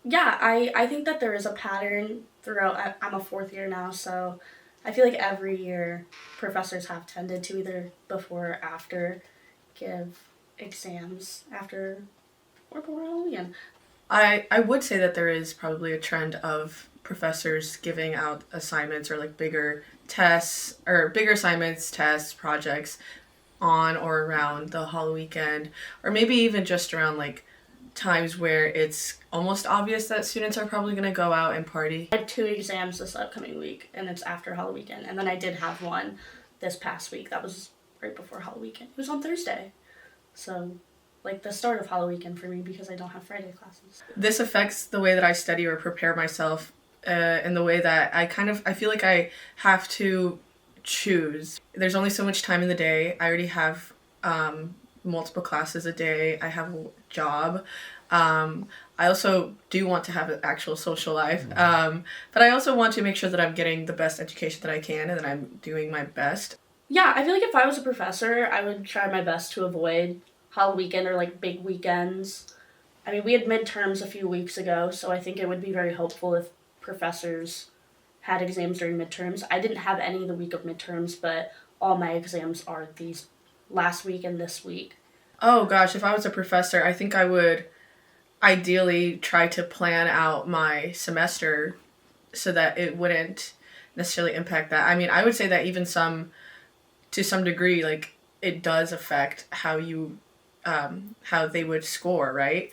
Yeah, I think that there is a pattern throughout. I'm a fourth year now, so I feel like every year professors have tended to either before or after give exams after or before Halloween. I would say that there is probably a trend of professors giving out assignments or like bigger tests or bigger assignments, tests, projects on or around the Halloween weekend, or maybe even just around like times where it's almost obvious that students are probably going to go out and party. I had two exams this upcoming week, and it's after Halloween, and then I did have one this past week. That was right before Halloween. It was on Thursday, so like the start of Halloween for me because I don't have Friday classes. This affects the way that I study or prepare myself, in the way that I feel like I have to choose. There's only so much time in the day. I already have multiple classes a day. I have a job. I also do want to have an actual social life, but I also want to make sure that I'm getting the best education that I can and that I'm doing my best. Yeah, I feel like if I was a professor, I would try my best to avoid Halloween or like big weekends. I mean, we had midterms a few weeks ago, so I think it would be very helpful if professors had exams during midterms. I didn't have any the week of midterms, but all my exams are these last week and this week. Oh gosh, if I was a professor, I think I would ideally try to plan out my semester so that it wouldn't necessarily impact that. I mean, I would say that even to some degree, like it does affect how they would score, right?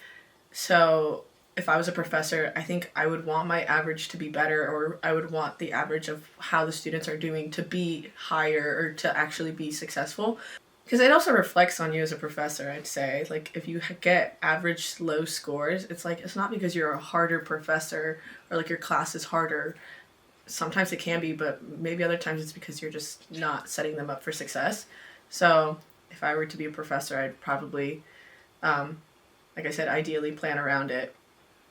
So if I was a professor, I think I would want my average to be better, or I would want the average of how the students are doing to be higher or to actually be successful. Because it also reflects on you as a professor, I'd say. Like, if you get average low scores, it's like, it's not because you're a harder professor or like your class is harder. Sometimes it can be, but maybe other times it's because you're just not setting them up for success. So, if I were to be a professor, I'd probably, like I said, ideally plan around it.